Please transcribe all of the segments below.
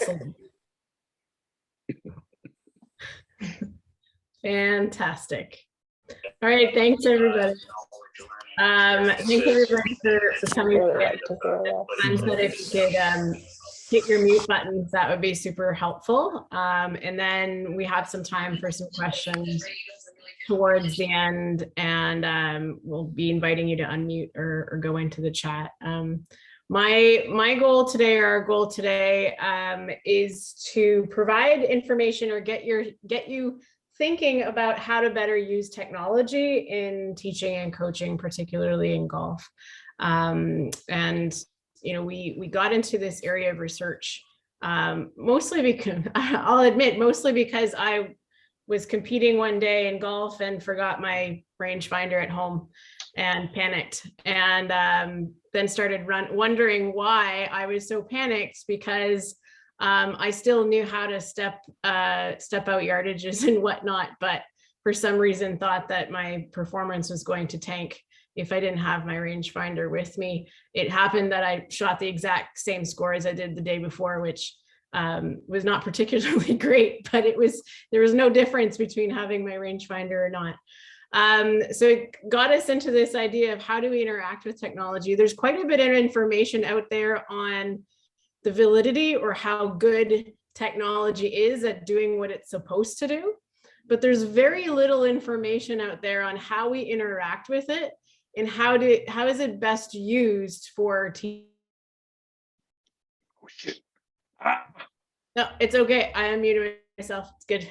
Excellent. Fantastic. All right, thanks everybody. Thanks everybody for coming together. And that if you could hit your mute buttons, that would be super helpful. And then we have some time for some questions towards the end, and we'll be inviting you to unmute or go into the chat. My goal today, or our goal today, is to provide information or get you thinking about how to better use technology in teaching and coaching, particularly in golf. And you know, we got into this area of research mostly because I'll admit, mostly because I was competing one day in golf and forgot my rangefinder at home and panicked, and then started wondering why I was so panicked, because I still knew how to step out yardages and whatnot, but for some reason thought that my performance was going to tank if I didn't have my rangefinder with me. It happened that I shot the exact same score as I did the day before, which was not particularly great, but there was no difference between having my rangefinder or not. So it got us into this idea of how do we interact with technology. There's quite a bit of information out there on the validity or how good technology is at doing what it's supposed to do, but there's very little information out there on how we interact with it and how is it best used for teaching. Oh shit. No, it's okay. I unmuted myself. It's good.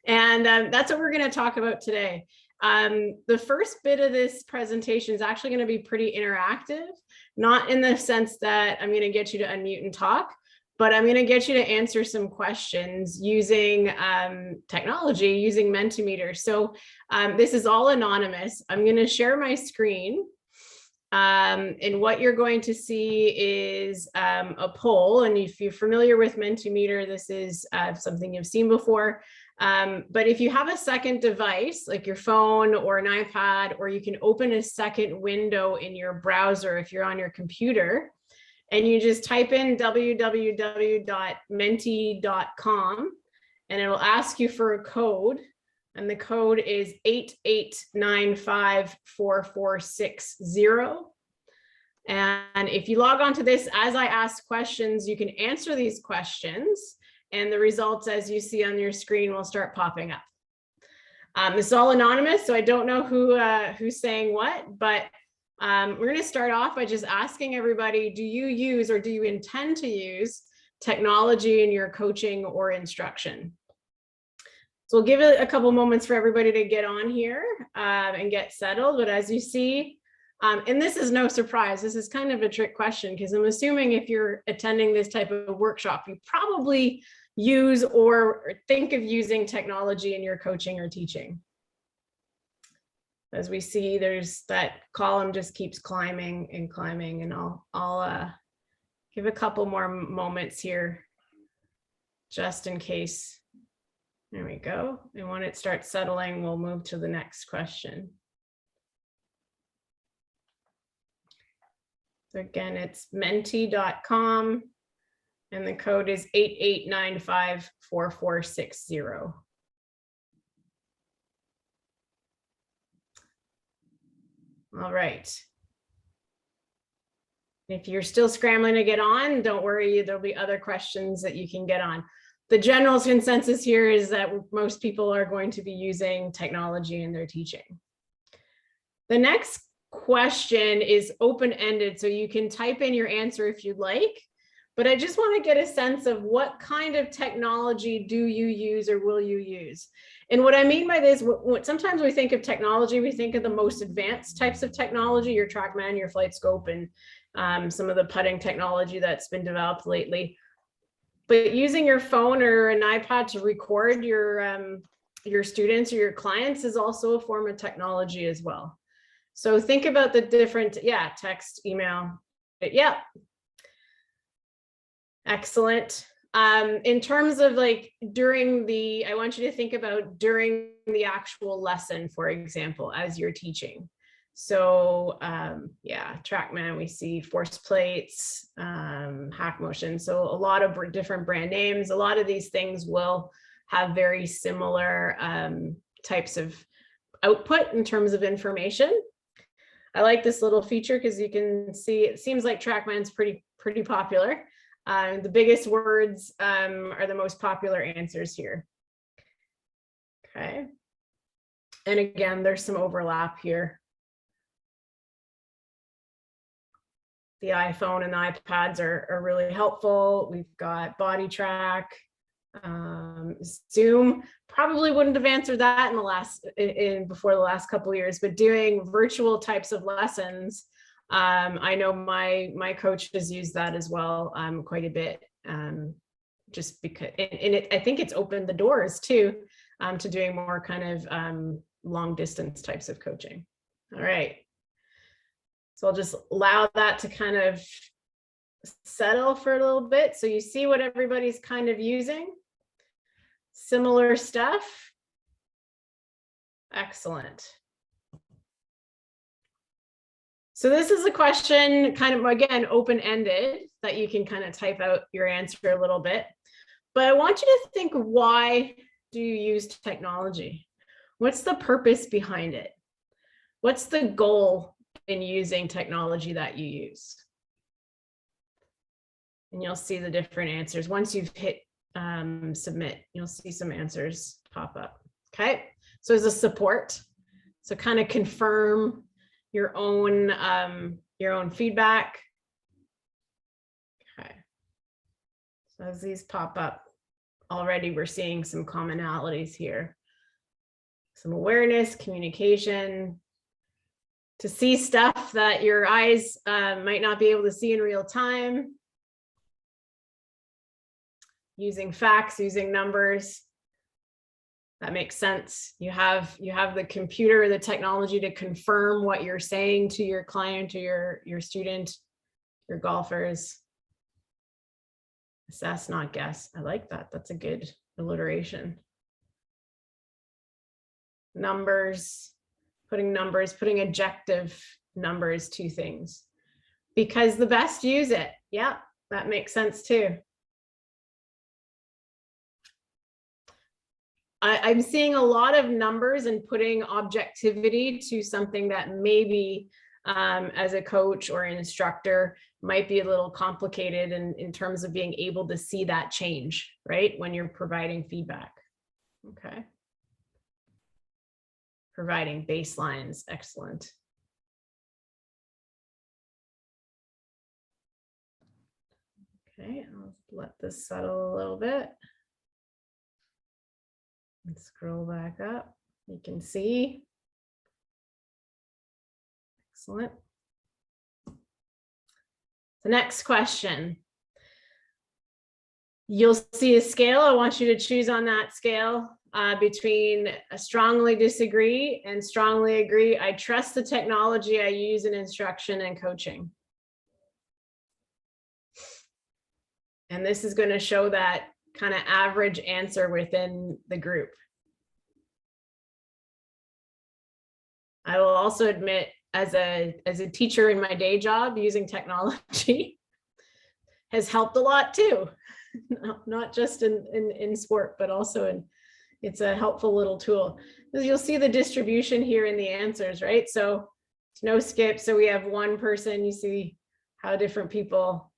And that's what we're going to talk about today. The first bit of this presentation is actually going to be pretty interactive, not in the sense that I'm going to get you to unmute and talk, but I'm going to get you to answer some questions using technology, using Mentimeter. So this is all anonymous. I'm going to share my screen. And what you're going to see is a poll. And if you're familiar with Mentimeter, this is something you've seen before. But if you have a second device, like your phone or an iPad, or you can open a second window in your browser if you're on your computer, and you just type in www.menti.com, and it'll ask you for a code. And the code is 88954460. And if you log on to this, as I ask questions, you can answer these questions, and the results, as you see on your screen, will start popping up. This is all anonymous, so I don't know who's saying what, but we're going to start off by just asking everybody, do you use or do you intend to use technology in your coaching or instruction? So we'll give it a couple moments for everybody to get on here and get settled. But as you see, and this is no surprise, this is kind of a trick question, because I'm assuming if you're attending this type of workshop, you probably use or think of using technology in your coaching or teaching. As we see, there's that column just keeps climbing and climbing, and I'll give a couple more moments here just in case. There we go. And when it starts settling, we'll move to the next question. So again, it's menti.com, and the code is 88954460. All right. If you're still scrambling to get on, don't worry, there'll be other questions that you can get on. The general consensus here is that most people are going to be using technology in their teaching. The next question is open-ended, so you can type in your answer if you'd like, but I just want to get a sense of what kind of technology do you use or will you use? And what I mean by this, sometimes we think of technology, we think of the most advanced types of technology, your TrackMan, your FlightScope, and some of the putting technology that's been developed lately. But using your phone or an iPad to record your students or your clients is also a form of technology as well. So think about the different, text, email, excellent. In terms of like I want you to think about during the actual lesson, for example, as you're teaching. So yeah, TrackMan, we see force plates, hack motion. So a lot of different brand names. A lot of these things will have very similar types of output in terms of information. I like this little feature because you can see it seems like TrackMan's pretty popular. The biggest words are the most popular answers here. Okay. And again, there's some overlap here. The iPhone and the iPads are really helpful. We've got Body Track. Zoom probably wouldn't have answered that before the last couple of years, but doing virtual types of lessons, I know my coach has used that as well quite a bit, just because I think it's opened the doors too to doing more kind of long distance types of coaching. All right, so I'll just allow that to kind of settle for a little bit. So you see what everybody's kind of using. Similar stuff. Excellent. So this is a question kind of, again, open-ended that you can kind of type out your answer a little bit. But I want you to think, why do you use technology? What's the purpose behind it? What's the goal in using technology that you use? And you'll see the different answers. Once you've hit submit, you'll see some answers pop up. Okay, so as a support, so kind of confirm your own feedback. Okay, so as these pop up, already we're seeing some commonalities here. Some awareness, communication, to see stuff that your eyes might not be able to see in real time. Using facts, using numbers, that makes sense. You have the computer, the technology to confirm what you're saying to your client or your student, your golfers. Assess, not guess. I like that. That's a good alliteration. Numbers, putting objective numbers to things. Because the best use it. Yeah, that makes sense too. I'm seeing a lot of numbers and putting objectivity to something that maybe as a coach or an instructor might be a little complicated in terms of being able to see that change, right? When you're providing feedback. Okay. Providing baselines, excellent. Okay, I'll let this settle a little bit. And scroll back up. You can see. Excellent. The next question. You'll see a scale. I want you to choose on that scale between strongly disagree and strongly agree. I trust the technology I use in instruction and coaching. And this is going to show that kind of average answer within the group. I will also admit, as a teacher in my day job, using technology has helped a lot too. Not just in sport, but also it's a helpful little tool. You'll see the distribution here in the answers, right? So no skip. So we have one person, you see how different people,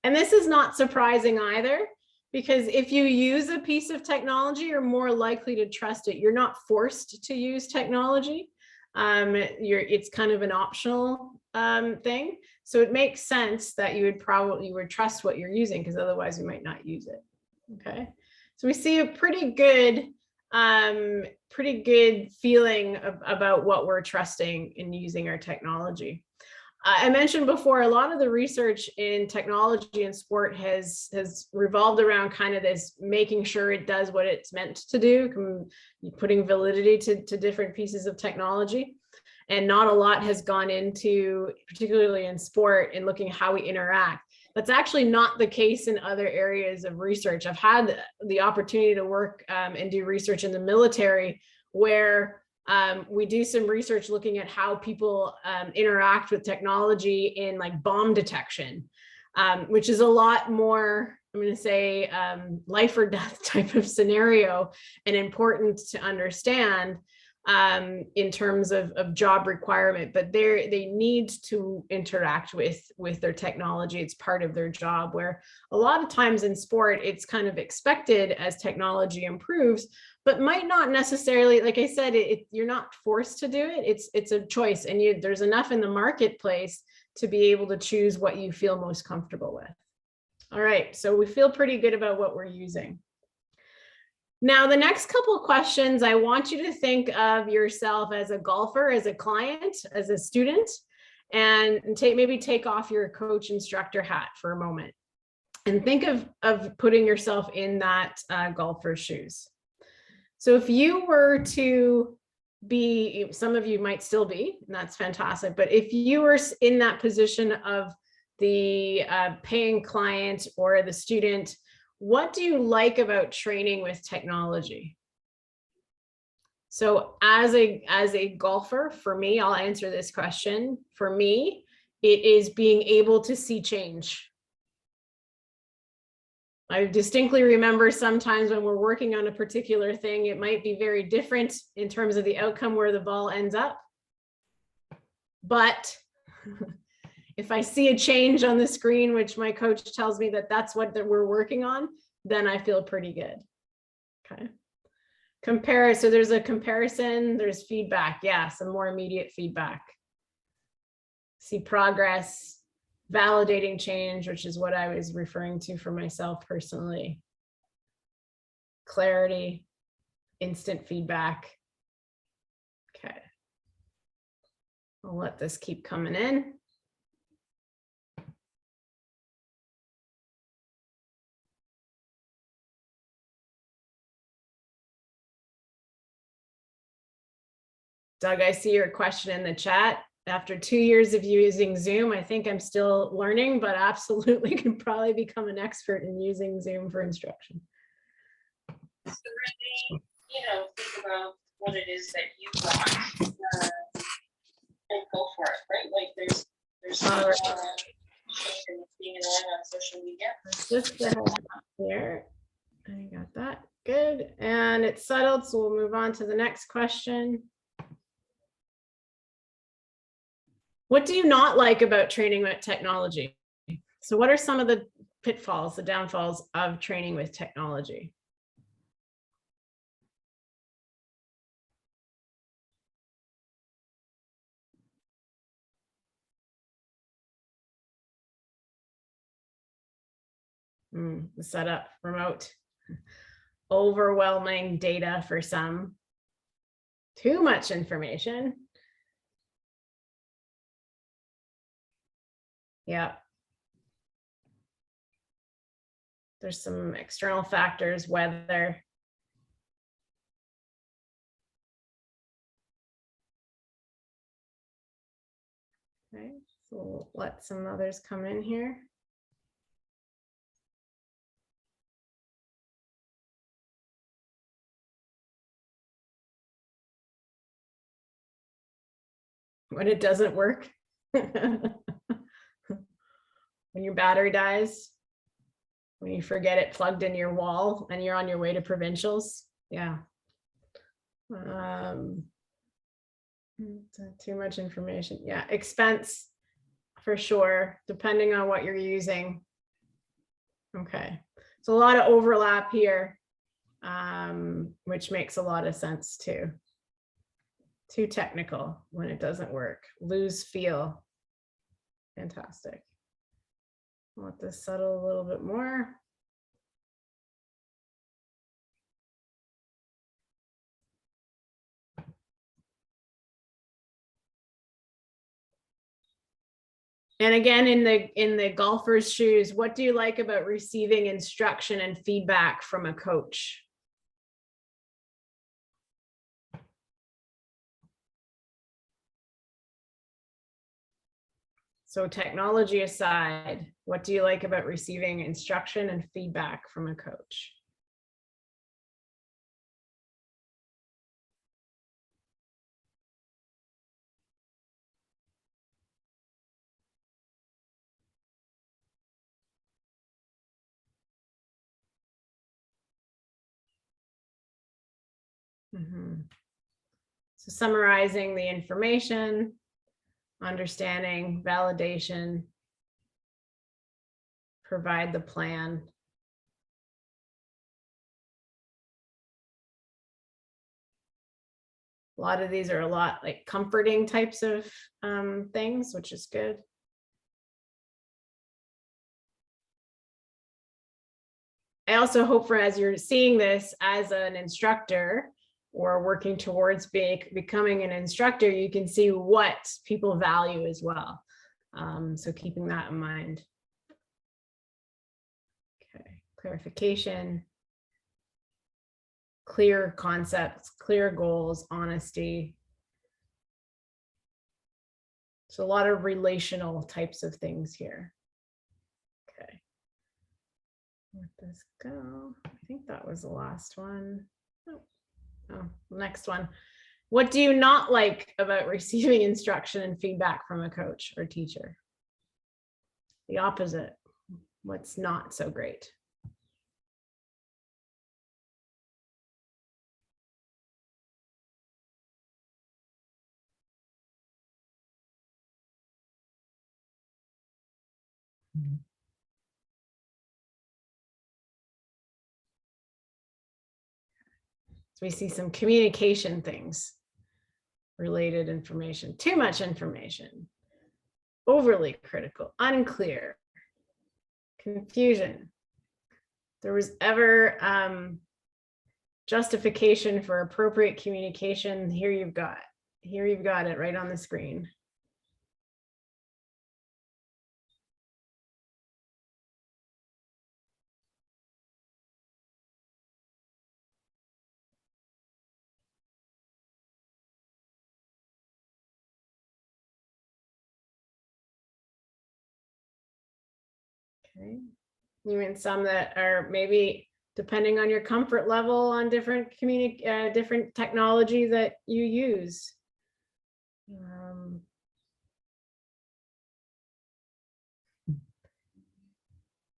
and this is not surprising either, because if you use a piece of technology, you're more likely to trust it. You're not forced to use technology. It's kind of an optional thing. So it makes sense that you would trust what you're using, because otherwise you might not use it. Okay. So we see a pretty good feeling about what we're trusting in using our technology. I mentioned before, a lot of the research in technology and sport has revolved around kind of this making sure it does what it's meant to do, putting validity to different pieces of technology. And not a lot has gone into, particularly in sport, in looking at how we interact. That's actually not the case in other areas of research. I've had the opportunity to work and do research in the military, where We do some research looking at how people interact with technology in like bomb detection, which is a lot more, I'm going to say, life or death type of scenario, and important to understand in terms of job requirement. But they need to interact with their technology. It's part of their job, where a lot of times in sport, it's kind of expected as technology improves, but might not necessarily, like I said, you're not forced to do it. It's a choice, and there's enough in the marketplace to be able to choose what you feel most comfortable with. All right, so we feel pretty good about what we're using. Now, the next couple of questions, I want you to think of yourself as a golfer, as a client, as a student, and maybe take off your coach instructor hat for a moment and think of putting yourself in that golfer's shoes. So if you were to be, some of you might still be, and that's fantastic, but if you were in that position of the paying client or the student, what do you like about training with technology? So as a golfer, for me, I'll answer this question. For me, it is being able to see change. I distinctly remember sometimes when we're working on a particular thing, it might be very different in terms of the outcome where the ball ends up. But if I see a change on the screen, which my coach tells me that that's what we're working on, then I feel pretty good. Okay. Compare. So there's a comparison, there's feedback. Yeah, some more immediate feedback. See progress, validating change, which is what I was referring to for myself personally. Clarity, instant feedback. Okay. I'll let this keep coming in. Doug, I see your question in the chat. After 2 years of using Zoom, I think I'm still learning, but absolutely can probably become an expert in using Zoom for instruction. So really, think about what it is that you want and go for it, right? Like there's no shame in being on social media. Just go ahead here. I got that. Good. And it's settled, so we'll move on to the next question. What do you not like about training with technology? So what are some of the pitfalls, the downfalls of training with technology? The setup, remote, overwhelming data for some, too much information. Yeah. There's some external factors, weather. Okay, so we'll let some others come in here. When it doesn't work. When your battery dies, when you forget it plugged in your wall and you're on your way to provincials. Yeah. Too much information. Yeah, expense for sure, depending on what you're using. Okay, so a lot of overlap here, which makes a lot of sense too. Too technical when it doesn't work. Lose feel. Fantastic. Let this settle a little bit more. And again, in the golfer's shoes, what do you like about receiving instruction and feedback from a coach? So technology aside, what do you like about receiving instruction and feedback from a coach? Mhm. So summarizing the information, understanding, validation, provide the plan. A lot of these are a lot like comforting types of things, which is good. I also hope for, as you're seeing this as an instructor or working towards becoming an instructor, you can see what people value as well. So keeping that in mind. Okay, clarification, clear concepts, clear goals, honesty. So a lot of relational types of things here. Okay. Let this go. I think that was the last one. Oh, next one. What do you not like about receiving instruction and feedback from a coach or teacher? The opposite. What's not so great? So we see some communication things, related information, too much information, overly critical, unclear, confusion. There was ever justification for appropriate communication. Here you've got it right on the screen. Okay. Even some that are maybe depending on your comfort level on different different technology that you use.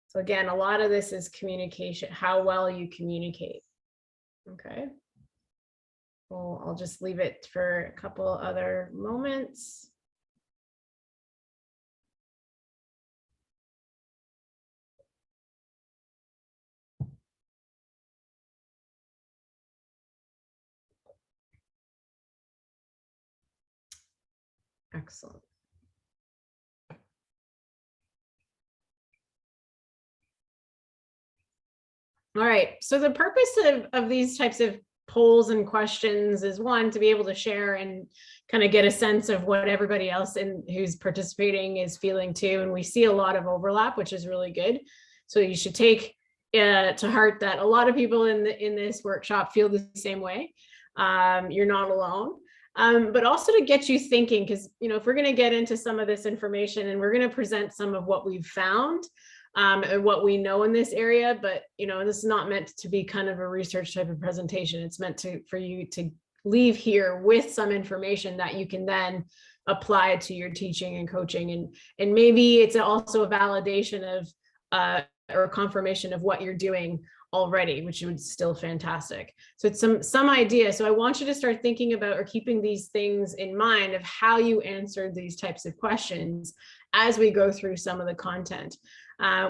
So again, a lot of this is communication, how well you communicate. Okay. Well, I'll just leave it for a couple other moments. Excellent. All right, so the purpose of these types of polls and questions is, one, to be able to share and kind of get a sense of what everybody else who's participating is feeling too. And we see a lot of overlap, which is really good. So you should take to heart that a lot of people in this workshop feel the same way. You're not alone. But also to get you thinking, because if we're going to get into some of this information and we're going to present some of what we've found, and what we know in this area, but this is not meant to be kind of a research type of presentation. It's meant for you to leave here with some information that you can then apply to your teaching and coaching, and maybe it's also a validation of or confirmation of what you're doing already, which is still fantastic. So it's some idea. So I want you to start thinking about or keeping these things in mind of how you answered these types of questions as we go through some of the content.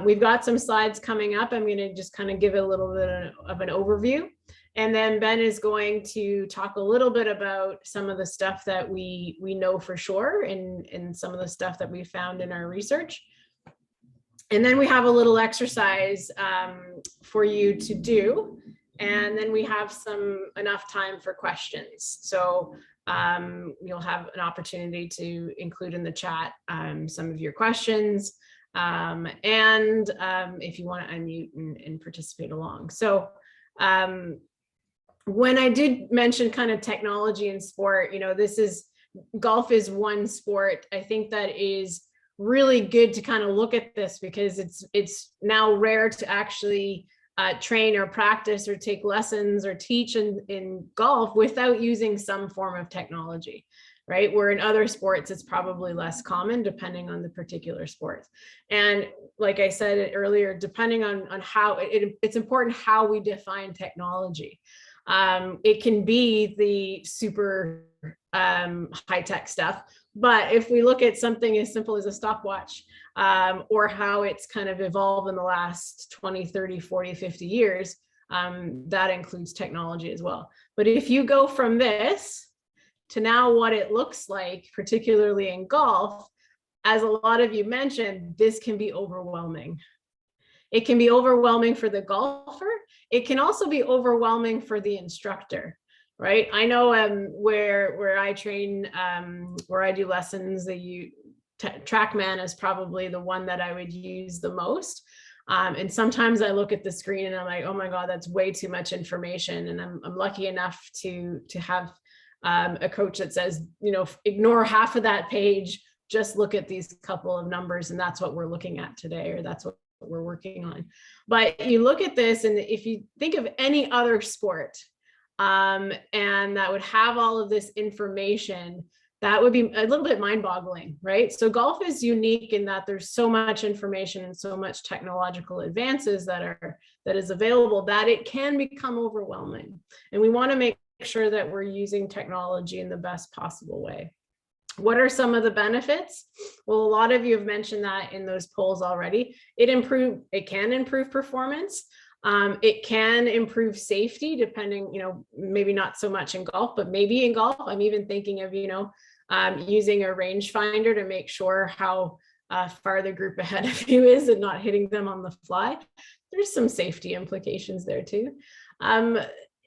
We've got some slides coming up. I'm going to just kind of give a little bit of an overview. And then Ben is going to talk a little bit about some of the stuff that we know for sure and some of the stuff that we found in our research. And then we have a little exercise for you to do. And then we have enough time for questions. So you'll have an opportunity to include in the chat some of your questions. And if you want to unmute and participate along. So when I did mention kind of technology in sport, golf is one sport. I think that is really good to kind of look at this because it's now rare to actually train or practice or take lessons or teach in golf without using some form of technology. Right? Where in other sports, it's probably less common depending on the particular sport. And like I said earlier, depending on how it's important how we define technology. It can be the super high-tech stuff. But if we look at something as simple as a stopwatch, or how it's kind of evolved in the last 20, 30, 40, 50 years, that includes technology as well. But if you go from this to now what it looks like, particularly in golf, as a lot of you mentioned, this can be overwhelming. It can be overwhelming for the golfer. It can also be overwhelming for the instructor, right? I know where I train, where I do lessons, TrackMan is probably the one that I would use the most. And sometimes I look at the screen and I'm like, oh my God, that's way too much information. And I'm lucky enough to have a coach that says, ignore half of that page, just look at these couple of numbers, and that's what we're looking at today, or that's what we're working on. But you look at this, and if you think of any other sport, and that would have all of this information, that would be a little bit mind-boggling, right? So golf is unique in that there's so much information and so much technological advances that is available that it can become overwhelming. And we want to make sure that we're using technology in the best possible way. What are some of the benefits? Well, a lot of you have mentioned that in those polls already. It can improve performance. It can improve safety, depending, maybe not so much in golf, but maybe in golf. I'm even thinking of, using a rangefinder to make sure how far the group ahead of you is and not hitting them on the fly. There's some safety implications there too.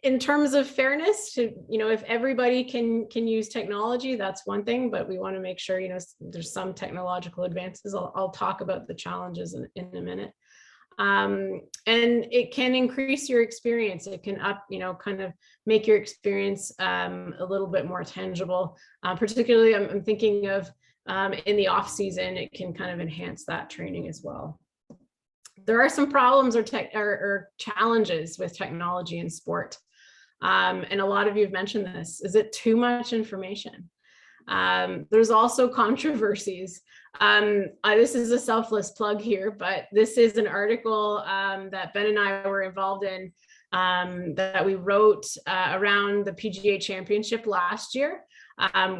In terms of fairness, if everybody can use technology, that's one thing, but we want to make sure, there's some technological advances. I'll talk about the challenges in a minute. And it can increase your experience. It can kind of make your experience a little bit more tangible. Particularly, I'm thinking of in the off season, it can kind of enhance that training as well. There are some problems or challenges with technology in sport. And a lot of you have mentioned this. Is it too much information? There's also controversies. This is a selfless plug here, but this is an article that Ben and I were involved in that we wrote around the PGA Championship last year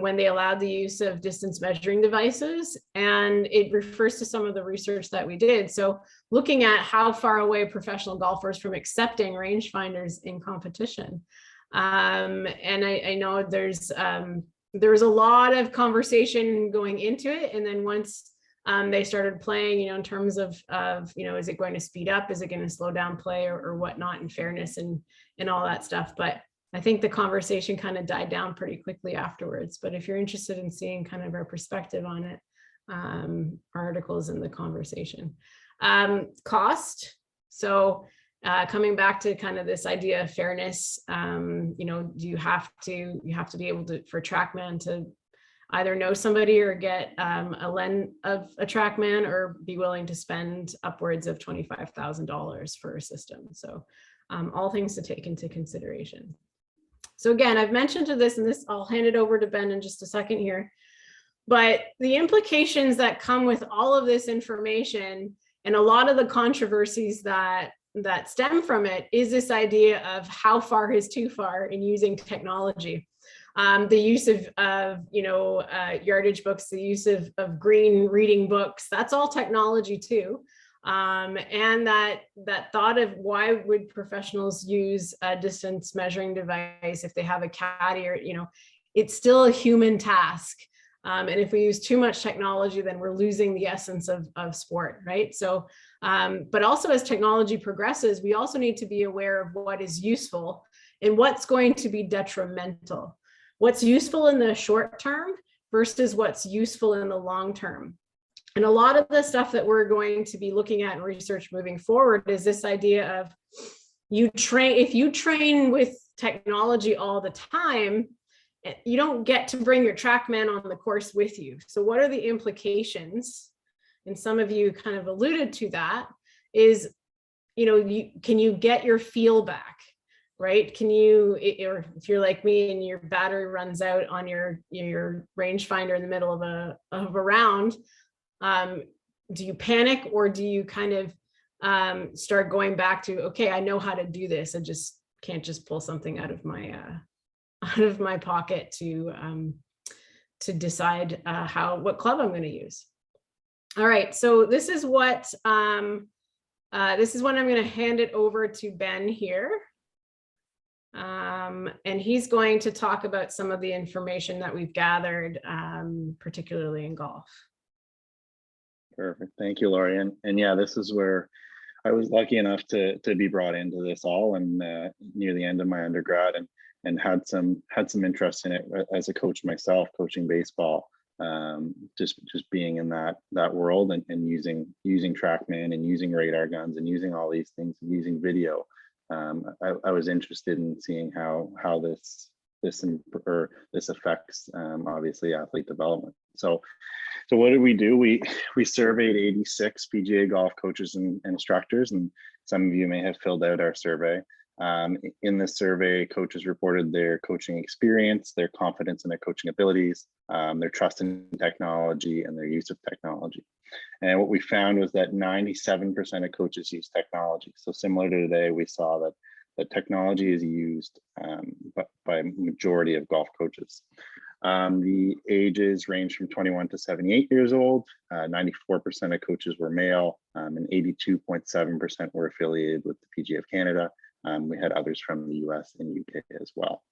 when they allowed the use of distance measuring devices. And it refers to some of the research that we did. So looking at how far away professional golfers from accepting rangefinders in competition. And I know there was a lot of conversation going into it. And then once they started playing, in terms of is it going to speed up? Is it going to slow down play or whatnot, and fairness and all that stuff. But I think the conversation kind of died down pretty quickly afterwards. But if you're interested in seeing kind of our perspective on it, our articles in the conversation. Cost. So coming back to kind of this idea of fairness, you have to be able to, for TrackMan, to either know somebody or get a lend of a TrackMan, or be willing to spend upwards of $25,000 for a system. So all things to take into consideration. So again, I've mentioned this, and I'll hand it over to Ben in just a second here. But the implications that come with all of this information and a lot of the controversies that stem from it is this idea of how far is too far in using technology. The use of yardage books, the use of green reading books, that's all technology too. And that thought of why would professionals use a distance measuring device if they have a caddy, or, it's still a human task. And if we use too much technology, then we're losing the essence of sport, right? So, but also as technology progresses, we also need to be aware of what is useful and what's going to be detrimental. What's useful in the short term versus what's useful in the long term. And a lot of the stuff that we're going to be looking at in research moving forward is this idea of if you train with technology all the time, you don't get to bring your TrackMan on the course with you. So what are the implications? And some of you kind of alluded to that, is, can you get your feel back, right? Or if you're like me and your battery runs out on your rangefinder in the middle of a round, do you panic, or do you kind of start going back to, okay, I know how to do this, and just can't just pull something out of my pocket to decide what club I'm going to use. All right, so this is what I'm going to hand it over to Ben here. And he's going to talk about some of the information that we've gathered, particularly in golf. Perfect. Thank you, Laurie. And yeah, this is where I was lucky enough to be brought into this all and near the end of my undergrad and had some interest in it as a coach myself, coaching baseball. Just being in that world and using TrackMan and using radar guns and using all these things and using video. I was interested in seeing how this affects obviously athlete development. So what did we do? We surveyed 86 PGA golf coaches and instructors, and some of you may have filled out our survey. In this survey, coaches reported their coaching experience, their confidence in their coaching abilities, their trust in technology, and their use of technology. And what we found was that 97% of coaches use technology. So similar to today, we saw that technology is used by a majority of golf coaches. The ages range from 21 to 78 years old. 94% of coaches were male, and 82.7% were affiliated with the PGA of Canada. We had others from the US and UK as well.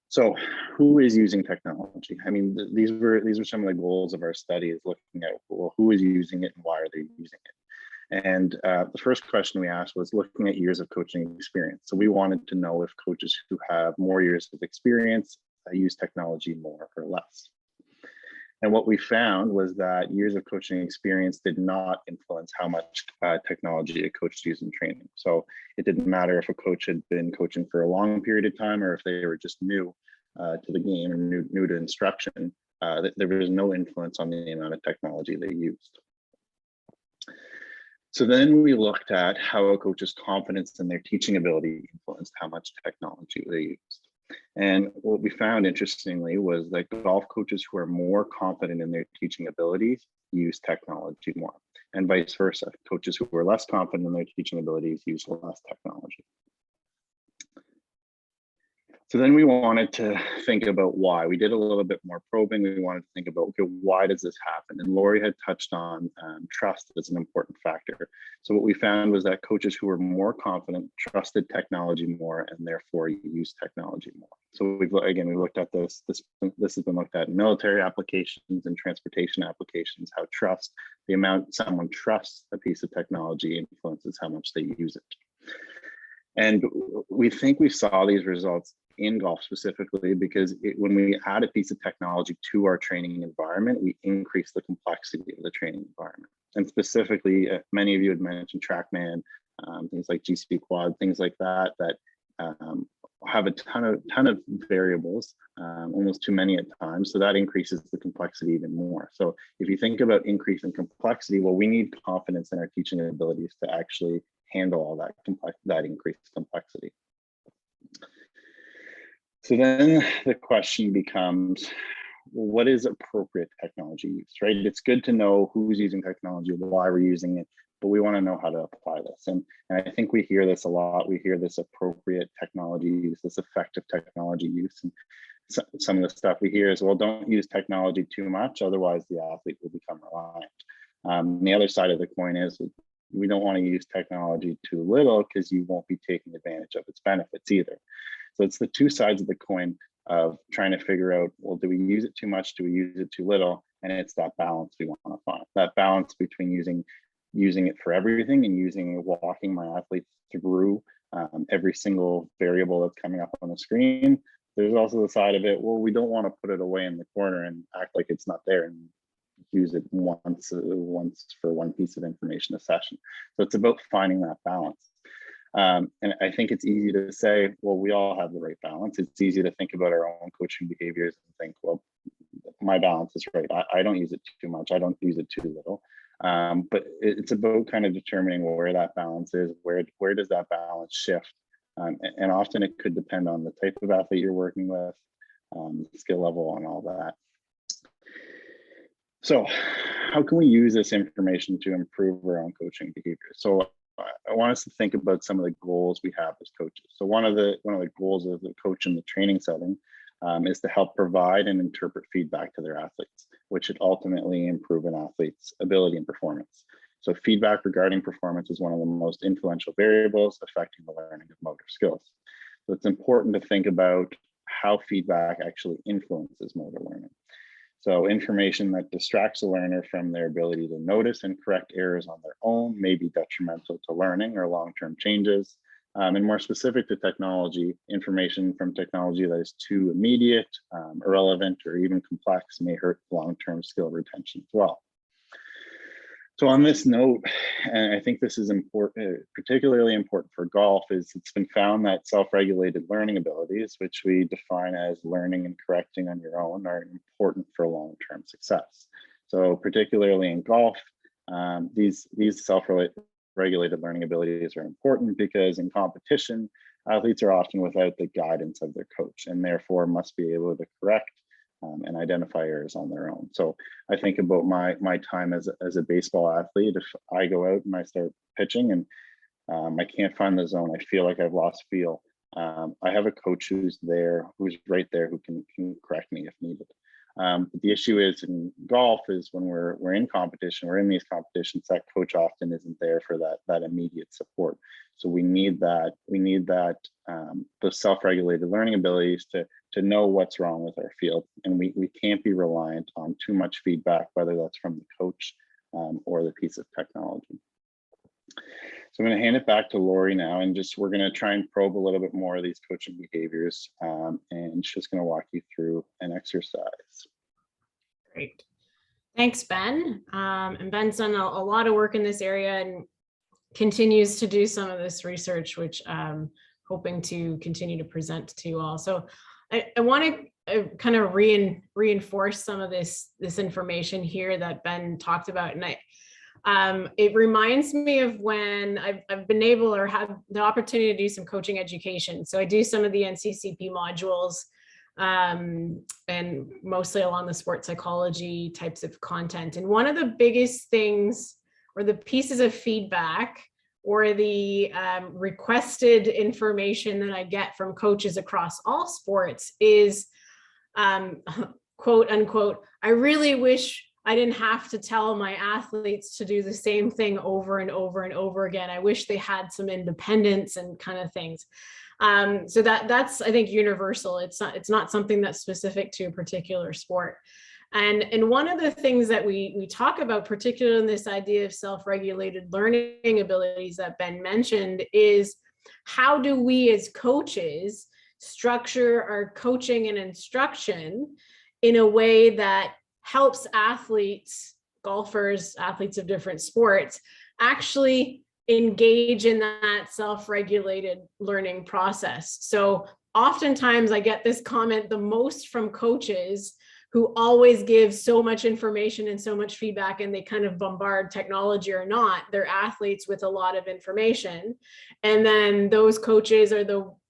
So who is using technology? I mean, these were some of the goals of our study, is looking at, well, who is using it and why are they using it? And the first question we asked was looking at years of coaching experience. So we wanted to know if coaches who have more years of experience use technology more or less. And what we found was that years of coaching experience did not influence how much technology a coach used in training. So it didn't matter if a coach had been coaching for a long period of time or if they were just new to the game or new to instruction. There was no influence on the amount of technology they used. So then we looked at how a coach's confidence in their teaching ability influenced how much technology they used. And what we found, interestingly, was that golf coaches who are more confident in their teaching abilities use technology more, and vice versa. Coaches who are less confident in their teaching abilities use less technology. So then we wanted to think about why. We did a little bit more probing. We wanted to think about, okay, why does this happen? And Laurie had touched on trust as an important factor. So what we found was that coaches who were more confident trusted technology more and therefore used technology more. So we looked at this. This has been looked at in military applications and transportation applications, how trust, the amount someone trusts a piece of technology influences how much they use it. And we think we saw these results in golf specifically because when we add a piece of technology to our training environment, we increase the complexity of the training environment. And specifically, many of you had mentioned TrackMan, things like GC Quad, things like that, have a ton of variables, almost too many at times. So that increases the complexity even more. So if you think about increasing complexity, well, we need confidence in our teaching abilities to actually handle all that increased complexity. So then the question becomes, well, what is appropriate technology use, right? It's good to know who's using technology, why we're using it, but we want to know how to apply this. And I think we hear this a lot. We hear this appropriate technology use, this effective technology use. And some of the stuff we hear is, well, don't use technology too much, otherwise the athlete will become reliant. The other side of the coin is we don't want to use technology too little because you won't be taking advantage of its benefits either. So it's the two sides of the coin of trying to figure out, well, do we use it too much? Do we use it too little? And it's that balance we want to find, that balance between using it for everything and walking my athletes through every single variable that's coming up on the screen. There's also the side of it, well, we don't want to put it away in the corner and act like it's not there and use it once for one piece of information a session. So it's about finding that balance. And I think it's easy to say, well, we all have the right balance. It's easy to think about our own coaching behaviors and think, well, my balance is right. I don't use it too much. I don't use it too little. But it's about kind of determining where that balance is, where does that balance shift? And often it could depend on the type of athlete you're working with, skill level and all that. So how can we use this information to improve our own coaching behavior? So I want us to think about some of the goals we have as coaches. So one of the goals of the coach in the training setting is to help provide and interpret feedback to their athletes, which should ultimately improve an athlete's ability and performance. So feedback regarding performance is one of the most influential variables affecting the learning of motor skills. So it's important to think about how feedback actually influences motor learning. So information that distracts the learner from their ability to notice and correct errors on their own may be detrimental to learning or long-term changes. And more specific to technology, information from technology that is too immediate, irrelevant, or even complex may hurt long-term skill retention as well. So on this note, and I think this is important, particularly important for golf, is it's been found that self-regulated learning abilities, which we define as learning and correcting on your own, are important for long-term success. So particularly in golf, these self-regulated learning abilities are important because in competition, athletes are often without the guidance of their coach and therefore must be able to correct and identify errors on their own. So I think about my time as a baseball athlete. If I go out and I start pitching and I can't find the zone, I feel like I've lost feel. I have a coach who's right there, who can correct me if needed. But the issue is in golf is when we're in competition, we're in these competitions, that coach often isn't there for that immediate support. So we need those self-regulated learning abilities to know what's wrong with our field. And we can't be reliant on too much feedback, whether that's from the coach or the piece of technology. So I'm going to hand it back to Lori now, and we're going to try and probe a little bit more of these coaching behaviors, and she's going to walk you through an exercise. Great. Thanks, Ben. And Ben's done a lot of work in this area and continues to do some of this research, which I'm hoping to continue to present to you all. So I want to kind of reinforce some of this information here that Ben talked about. And it reminds me of when I've been able or have the opportunity to do some coaching education. So I do some of the NCCP modules and mostly along the sports psychology types of content. And one of the biggest things or the pieces of feedback or the requested information that I get from coaches across all sports is quote unquote, I really wish I didn't have to tell my athletes to do the same thing over and over and over again. I wish they had some independence and kind of things. So that's, I think, universal. It's not something that's specific to a particular sport. And one of the things that we talk about, particularly in this idea of self-regulated learning abilities that Ben mentioned, is how do we as coaches structure our coaching and instruction in a way that helps athletes, golfers, athletes of different sports, actually engage in that self-regulated learning process. So oftentimes I get this comment the most from coaches who always give so much information and so much feedback, and they kind of bombard, technology or not, their athletes with a lot of information. And then those coaches are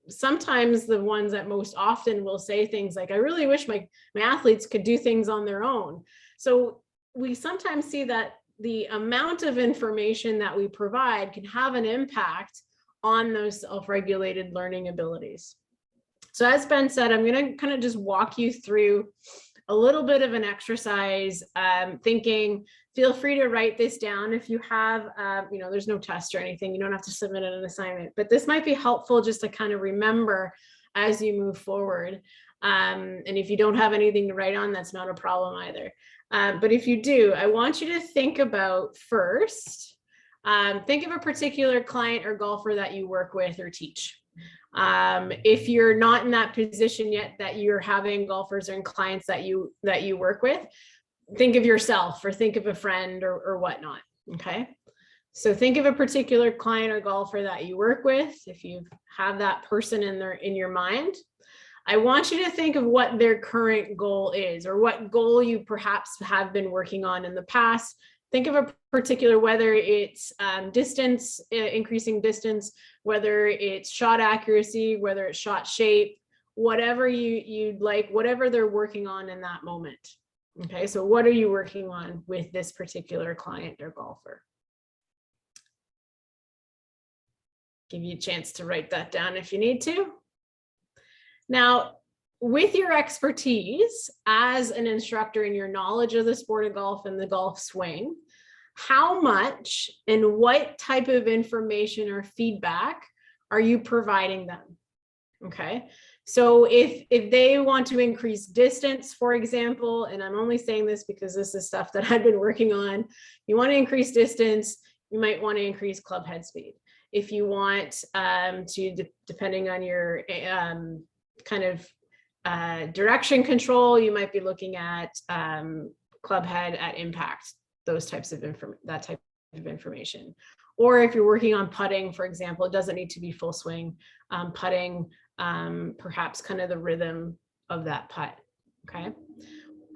sometimes the ones that most often will say things like, I really wish my athletes could do things on their own. So we sometimes see that the amount of information that we provide can have an impact on those self-regulated learning abilities. So as Ben said, I'm going to kind of just walk you through a little bit of an exercise, thinking, feel free to write this down if you have, there's no test or anything, you don't have to submit an assignment, but this might be helpful just to kind of remember as you move forward. And if you don't have anything to write on, that's not a problem either. But if you do, I want you to think about first, think of a particular client or golfer that you work with or teach. If you're not in that position yet, that you're having golfers and clients that you work with, think of yourself or think of a friend or whatnot. Okay. So think of a particular client or golfer that you work with. If you have that person in your mind, I want you to think of what their current goal is, or what goal you perhaps have been working on in the past. Think of a particular, whether it's distance, increasing distance, whether it's shot accuracy, whether it's shot shape, whatever you'd like, whatever they're working on in that moment. Okay, so what are you working on with this particular client or golfer? give you a chance to write that down if you need to. Now, with your expertise as an instructor and your knowledge of the sport of golf and the golf swing, how much and what type of information or feedback are you providing them? Okay, so if they want to increase distance, for example, and I'm only saying this because this is stuff that I've been working on, you want to increase distance, you might want to increase club head speed. If you want depending on your kind of direction control, you might be looking at club head at impact, those types of that type of information. Or if you're working on putting, for example, it doesn't need to be full swing. Putting, perhaps kind of the rhythm of that putt. Okay,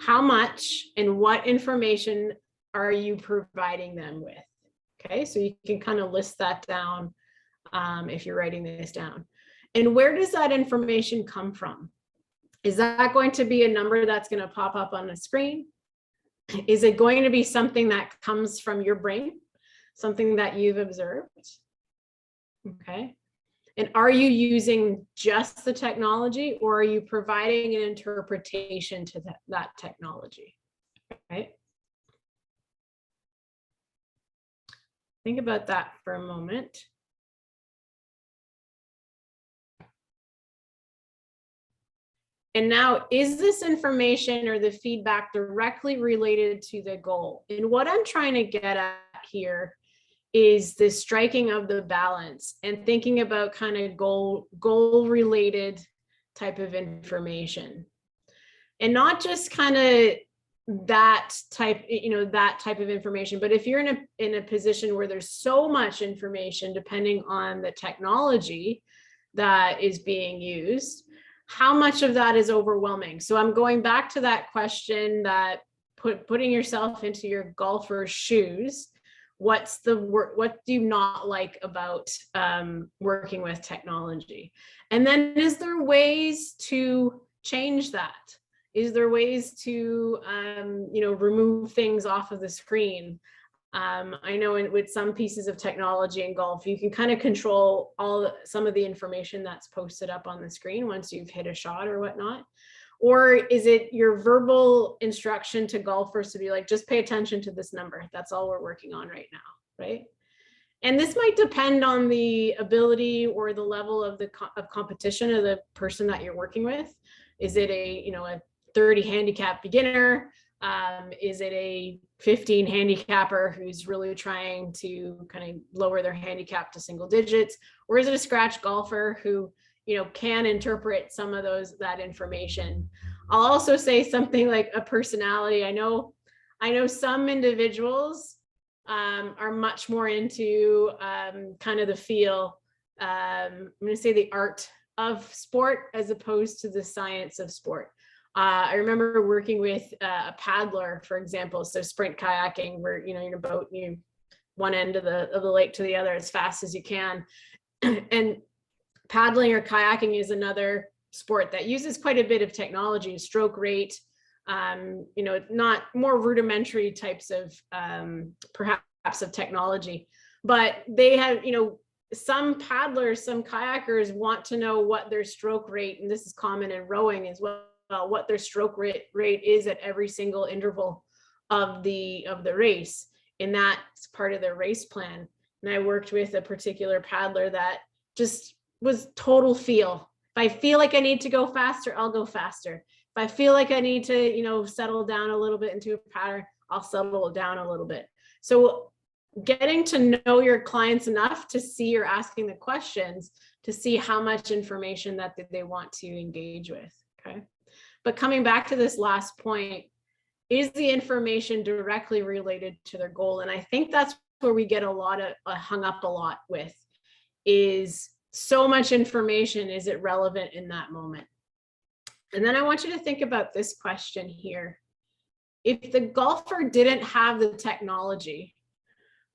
how much and what information are you providing them with? Okay, so you can kind of list that down if you're writing this down. And where does that information come from? Is that going to be a number that's going to pop up on the screen? Is it going to be something that comes from your brain, something that you've observed? Okay. And are you using just the technology, or are you providing an interpretation to that technology? Right? Think about that for a moment. And now, is this information or the feedback directly related to the goal? And what I'm trying to get at here is the striking of the balance and thinking about kind of goal related type of information, and not just kind of that type, that type of information. But if you're in a position where there's so much information, depending on the technology that is being used, how much of that is overwhelming? So I'm going back to that question that putting yourself into your golfer's shoes. What do you not like about working with technology? And then, is there ways to change that? Is there ways to remove things off of the screen? I know with some pieces of technology in golf, you can kind of control some of the information that's posted up on the screen once you've hit a shot or whatnot. Or is it your verbal instruction to golfers to be like, just pay attention to this number? That's all we're working on right now, right? And this might depend on the ability or the level of competition of the person that you're working with. Is it a 30 handicap beginner? Is it a 15 handicapper who's really trying to kind of lower their handicap to single digits? Or is it a scratch golfer who can interpret some of that information? I'll also say something like a personality. I know some individuals are much more into kind of the feel. I'm going to say the art of sport as opposed to the science of sport. I remember working with a paddler, for example. So sprint kayaking, where you're in a boat, you one end of the lake to the other as fast as you can, and paddling or kayaking is another sport that uses quite a bit of technology, stroke rate, not more rudimentary types of perhaps of technology, but they have, some paddlers, some kayakers want to know what their stroke rate, and this is common in rowing as well, what their stroke rate is at every single interval of the race. And that's part of their race plan. And I worked with a particular paddler that just was total feel. If I feel like I need to go faster, I'll go faster. If I feel like I need to, settle down a little bit into a pattern, I'll settle it down a little bit. So getting to know your clients enough to see you're asking the questions to see how much information that they want to engage with. Okay. But coming back to this last point, is the information directly related to their goal? And I think that's where we get hung up a lot with, is so much information, is it relevant in that moment? And then I want you to think about this question here. If the golfer didn't have the technology,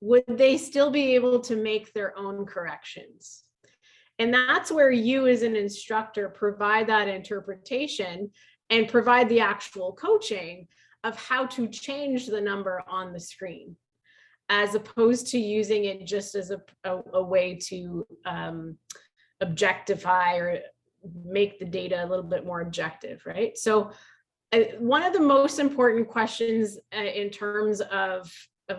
would they still be able to make their own corrections? And that's where you as an instructor provide that interpretation and provide the actual coaching of how to change the number on the screen. as opposed to using it just as a way to objectify or make the data a little bit more objective, right? So one of the most important questions in terms of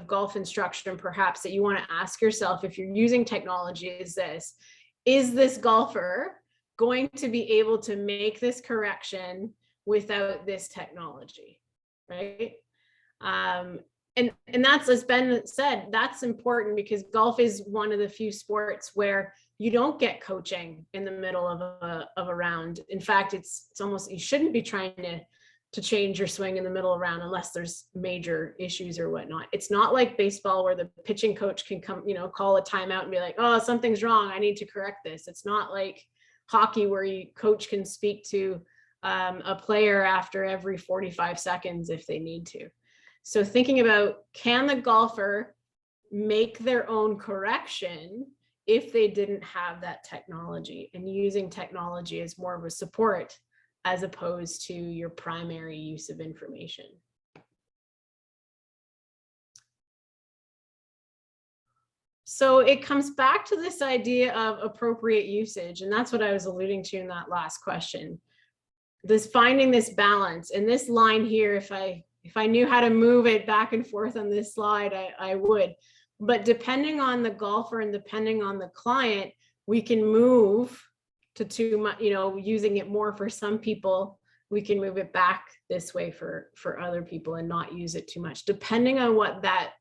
golf instruction, perhaps, that you want to ask yourself if you're using technology is this: is this golfer going to be able to make this correction without this technology, right? And that's, as Ben said, that's important because golf is one of the few sports where you don't get coaching in the middle of a round. In fact, it's almost, you shouldn't be trying to change your swing in the middle of a round unless there's major issues or whatnot. It's not like baseball where the pitching coach can come, call a timeout and be like, oh, something's wrong, I need to correct this. It's not like hockey where coach can speak to a player after every 45 seconds if they need to. So thinking about, can the golfer make their own correction if they didn't have that technology, and using technology as more of a support as opposed to your primary use of information. So it comes back to this idea of appropriate usage, and that's what I was alluding to in that last question. This finding this balance, and this line here, if I knew how to move it back and forth on this slide, I would. But depending on the golfer and depending on the client, we can move to too much, using it more for some people. We can move it back this way for other people and not use it too much, depending on what that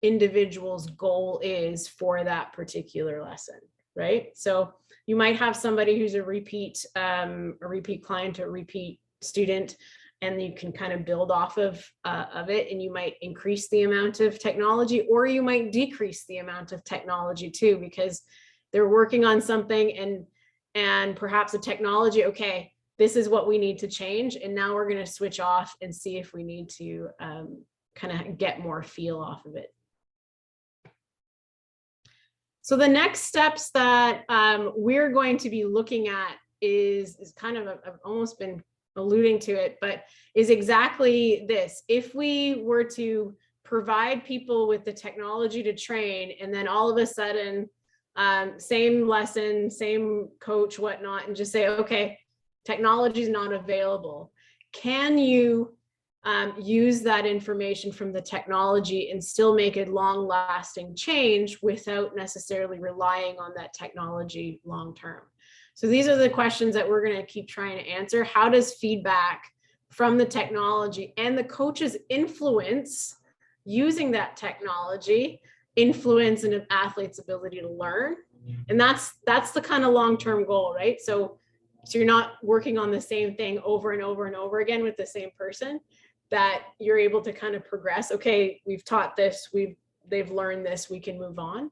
individual's goal is for that particular lesson, right? So you might have somebody who's a repeat client, or repeat student, and you can kind of build off of it, and you might increase the amount of technology, or you might decrease the amount of technology too, because they're working on something and perhaps a technology, okay, this is what we need to change, and now we're going to switch off and see if we need to kind of get more feel off of it. So the next steps that we're going to be looking at is kind of, I've almost been alluding to it, but is exactly this. If we were to provide people with the technology to train, and then all of a sudden, same lesson, same coach, whatnot, and just say, okay, technology is not available. Can you use that information from the technology and still make a long-lasting change without necessarily relying on that technology long-term? So these are the questions that we're going to keep trying to answer. How does feedback from the technology and the coach's influence using that technology influence an athlete's ability to learn? And that's the kind of long-term goal, right? So you're not working on the same thing over and over and over again with the same person, that you're able to kind of progress. Okay, we've taught this, they've learned this, we can move on.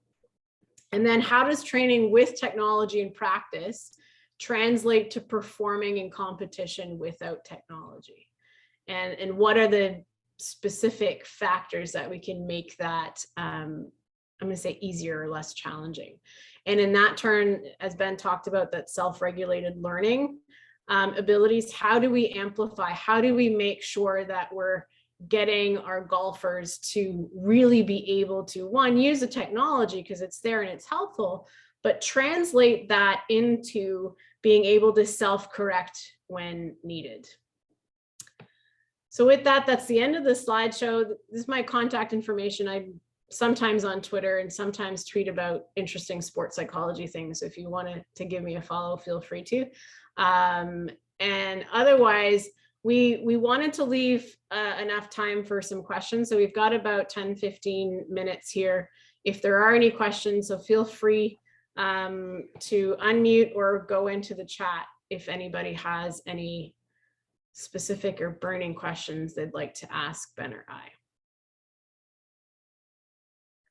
And then how does training with technology and practice translate to performing in competition without technology? And what are the specific factors that we can make that, I'm going to say, easier or less challenging? And in that turn, as Ben talked about, that self-regulated learning abilities, how do we amplify? How do we make sure that we're getting our golfers to really be able to, one, use the technology because it's there and it's helpful, but translate that into being able to self-correct when needed? So with that, that's the end of the slideshow. This is my contact information. I'm sometimes on Twitter and sometimes tweet about interesting sports psychology things. So if you wanted to give me a follow, feel free to. And otherwise, we wanted to leave enough time for some questions. So we've got about 10-15 minutes here. If there are any questions, so feel free to unmute or go into the chat if anybody has any specific or burning questions they'd like to ask Ben or I.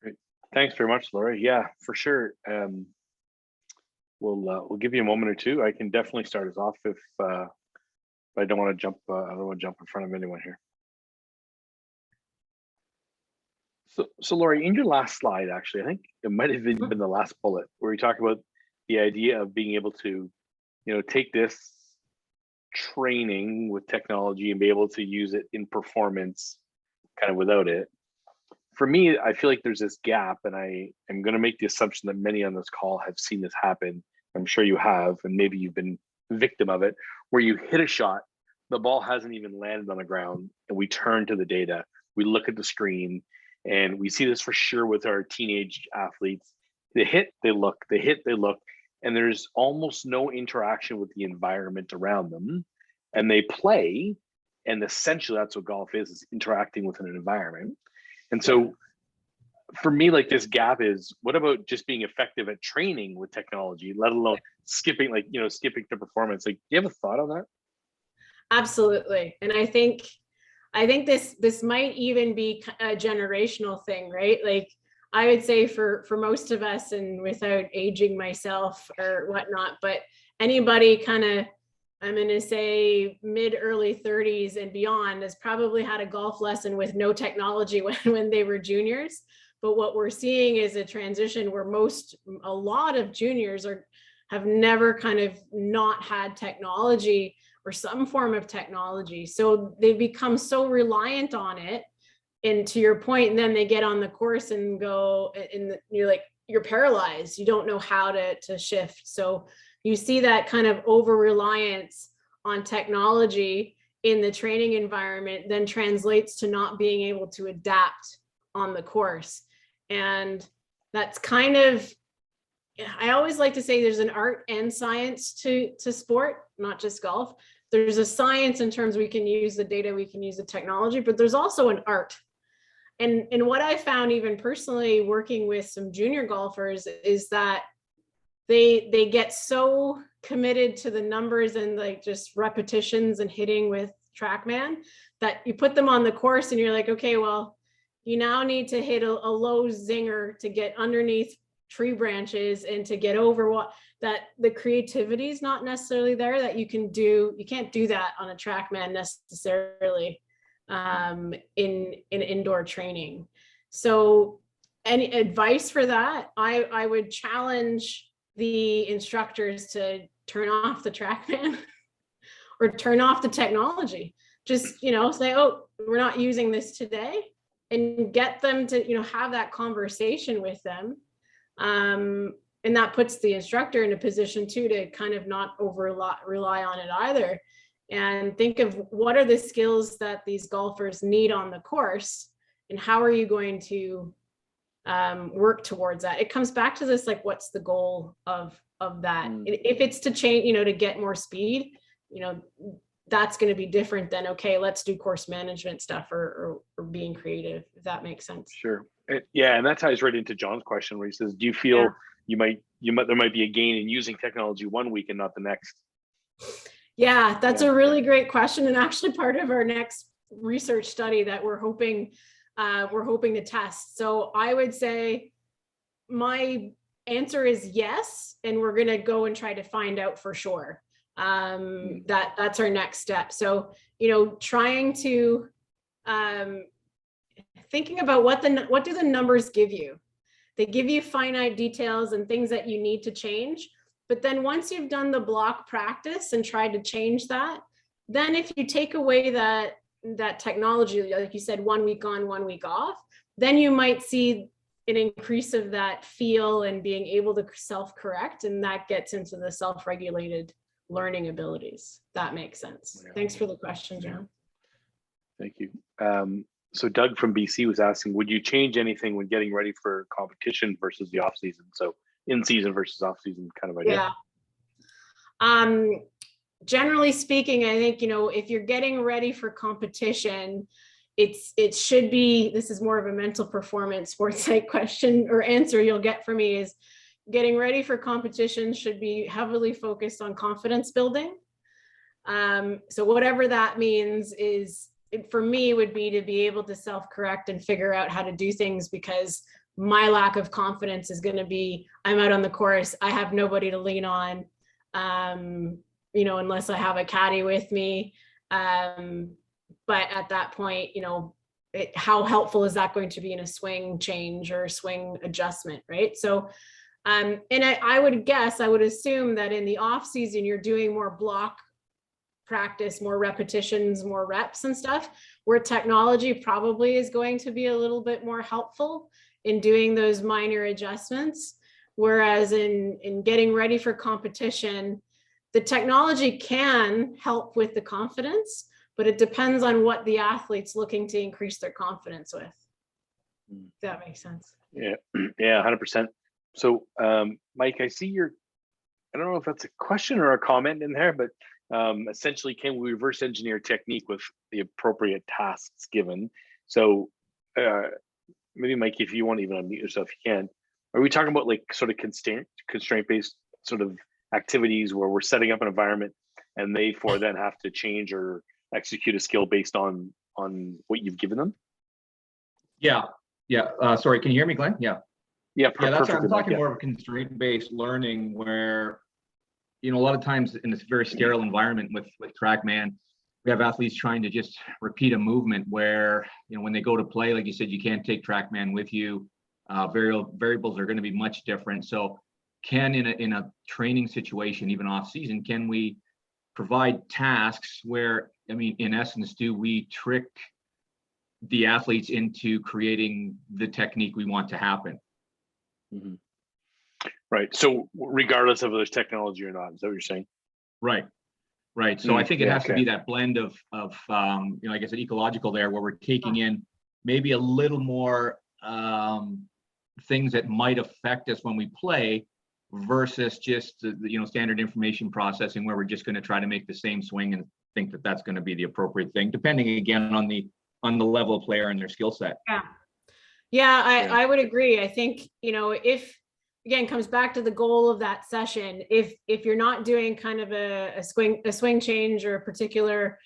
Great. Thanks very much, Laura. Yeah, for sure. We'll give you a moment or two. I can definitely start us off if I don't want to jump. I don't want to jump in front of anyone here. So Laurie, in your last slide, actually, I think it might have even been the last bullet where you talk about the idea of being able to, take this training with technology and be able to use it in performance kind of without it. for me, I feel like there's this gap, and I am going to make the assumption that many on this call have seen this happen. I'm sure you have, and maybe you've been a victim of it, where you hit a shot, the ball hasn't even landed on the ground, and we turn to the data, we look at the screen, and we see this for sure with our teenage athletes. They hit, they look, they hit, they look, and there's almost no interaction with the environment around them, and they play, and essentially that's what golf is interacting with an environment. And so for me, like, this gap is, what about just being effective at training with technology, let alone skipping, like, skipping to performance? Like, do you have a thought on that? Absolutely. And I think this might even be a generational thing, right? Like, I would say for most of us, and without aging myself or whatnot, but anybody kind of, I'm going to say mid early 30s and beyond, has probably had a golf lesson with no technology when they were juniors. But what we're seeing is a transition where a lot of juniors have never kind of not had technology or some form of technology. So they've become so reliant on it. And to your point, and then they get on the course and go, and you're paralyzed. You don't know how to shift. So you see that kind of over reliance on technology in the training environment then translates to not being able to adapt on the course. And that's kind of, I always like to say there's an art and science to sport, not just golf. There's a science in terms we can use the data, we can use the technology, but there's also an art. And what I found, even personally working with some junior golfers, is that they get so committed to the numbers and like just repetitions and hitting with TrackMan that you put them on the course and you're like, okay, well, you now need to hit a low zinger to get underneath tree branches and to get over that the creativity is not necessarily there, that you can't do that on a TrackMan necessarily in indoor training. So any advice for that? I would challenge the instructors to turn off the TrackMan or turn off the technology. Just, say, oh, we're not using this today, and get them to, have that conversation with them. And that puts the instructor in a position too, to kind of not rely on it either. And think of what are the skills that these golfers need on the course, and how are you going to work towards that? It comes back to this, like, what's the goal of that? If it's to change, to get more speed, that's going to be different than, okay, let's do course management stuff or being creative, if that makes sense. Sure. Yeah, and that ties right into John's question, where he says, do you feel there might be a gain in using technology one week and not the next? Yeah, that's a really great question, and actually part of our next research study that we're hoping to test. So I would say my answer is yes, and we're going to go and try to find out for sure. That's our next step. So, trying to thinking about what do the numbers give you? They give you finite details and things that you need to change. But then once you've done the block practice and tried to change that, then if you take away that technology, like you said, 1 week on, 1 week off, then you might see an increase of that feel and being able to self-correct. And that gets into the self-regulated learning abilities. That makes sense. Yeah. Thanks for the question, John. Thank you. So Doug from BC was asking, would you change anything when getting ready for competition versus the off season? So in season versus off season kind of idea. Yeah. Generally speaking, I think, if you're getting ready for competition, it should be, this is more of a mental performance sports psych question or answer you'll get from me, is getting ready for competition should be heavily focused on confidence building. So whatever that means is, for me, would be to be able to self-correct and figure out how to do things, because my lack of confidence is going to be, I'm out on the course, I have nobody to lean on, unless I have a caddy with me. But at that point, how helpful is that going to be in a swing change or swing adjustment, right? So, and I would assume that in the off season, you're doing more block practice, more repetitions, more reps and stuff, where technology probably is going to be a little bit more helpful in doing those minor adjustments. Whereas in getting ready for competition, the technology can help with the confidence, but it depends on what the athlete's looking to increase their confidence with. If that makes sense. Yeah, yeah, 100%. So, Mike, I see I don't know if that's a question or a comment in there, but essentially, can we reverse engineer technique with the appropriate tasks given? So, maybe Mike, if you want to even unmute yourself, you can. Are we talking about like sort of constraint-based sort of activities where we're setting up an environment and they for then have to change or execute a skill based on what you've given them? Yeah. Sorry, can you hear me, Glenn? Yeah. Yeah, That's what I'm talking yeah. more of constraint-based learning where, a lot of times in this very sterile environment with TrackMan, we have athletes trying to just repeat a movement where, when they go to play, like you said, you can't take TrackMan with you. Variables are going to be much different. So in a training situation, even off season, can we provide tasks where, in essence, do we trick the athletes into creating the technique we want to happen? Mm-hmm. Right. So regardless of whether there's technology or not, is that what you're saying? Right. So I think it has to okay. be that blend of like I said, ecological there, where we're taking in maybe a little more things that might affect us when we play versus just the standard information processing where we're just going to try to make the same swing and think that that's going to be the appropriate thing, depending again on the level of player and their skill set. I would agree. I think, if again comes back to the goal of that session, if you're not doing kind of a swing change or a particular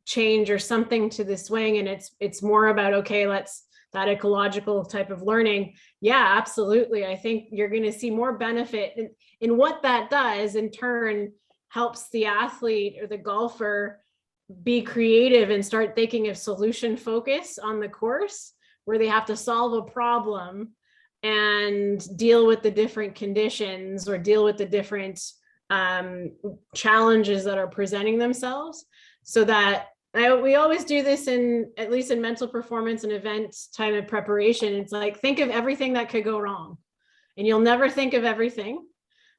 change or something to the swing, and it's more about, okay, that ecological type of learning. Yeah, absolutely. I think you're going to see more benefit in what that does in turn helps the athlete or the golfer be creative and start thinking of solution focus on the course, where they have to solve a problem and deal with the different conditions or deal with the different challenges that are presenting themselves. So that we always do this at least in mental performance and event time of preparation. It's like, think of everything that could go wrong, and you'll never think of everything,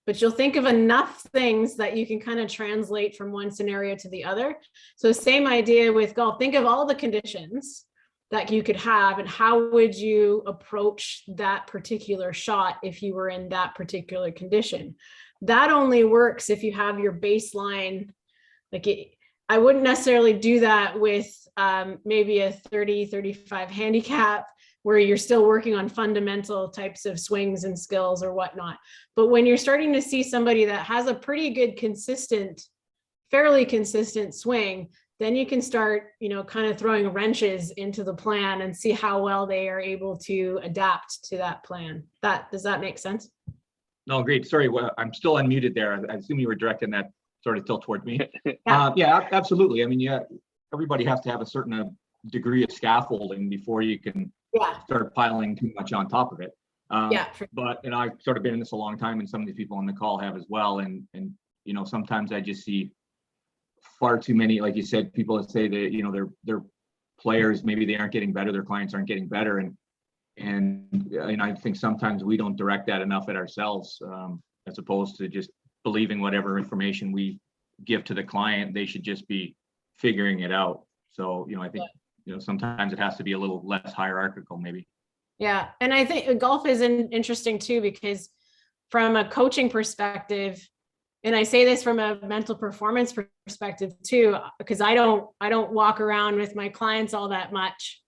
but you'll think of enough things that you can kind of translate from one scenario to the other. So same idea with golf. Think of all the conditions that you could have and how would you approach that particular shot if you were in that particular condition. That only works if you have your baseline. I wouldn't necessarily do that with maybe a 30-35 handicap where you're still working on fundamental types of swings and skills or whatnot. But when you're starting to see somebody that has a pretty good fairly consistent swing, then you can start, kind of throwing wrenches into the plan and see how well they are able to adapt to that plan. Does that make sense? No, great. Sorry, I'm still unmuted there. I assume you were directing that sort of tilt toward me. Yeah. Absolutely. Everybody has to have a certain degree of scaffolding before you can start piling too much on top of it. But I've sort of been in this a long time, and some of these people on the call have as well. And sometimes I just see far too many, like you said, people that say that their players, maybe they aren't getting better, their clients aren't getting better, and I think sometimes we don't direct that enough at ourselves, as opposed to just believing whatever information we give to the client, they should just be figuring it out. So I think sometimes it has to be a little less hierarchical, maybe. Yeah, and I think golf is interesting too, because from a coaching perspective, and I say this from a mental performance perspective too, because I don't walk around with my clients all that much.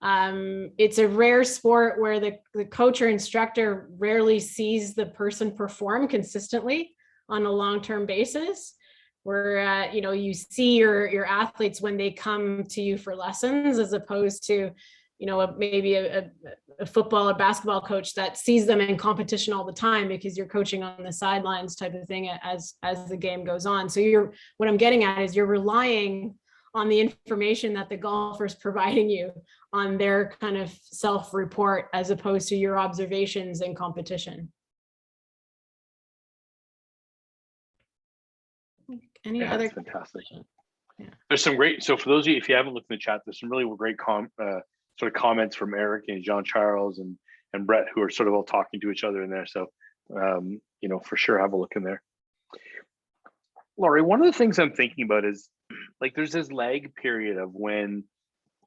It's a rare sport where the coach or instructor rarely sees the person perform consistently on a long-term basis, where you see your athletes when they come to you for lessons, as opposed to maybe a football or basketball coach that sees them in competition all the time because you're coaching on the sidelines type of thing as the game goes on. So what I'm getting at is you're relying on the information that the golfer's providing you on their kind of self-report as opposed to your observations in competition. Any Yeah, other? that's fantastic. Yeah. There's some great, so for those of you, if you haven't looked in the chat, there's some really great sort of comments from Eric and Jean Charles and Brett, who are sort of all talking to each other in there. So, you know, for sure, have a look in there. Laurie, one of the things I'm thinking about is like there's this lag period of when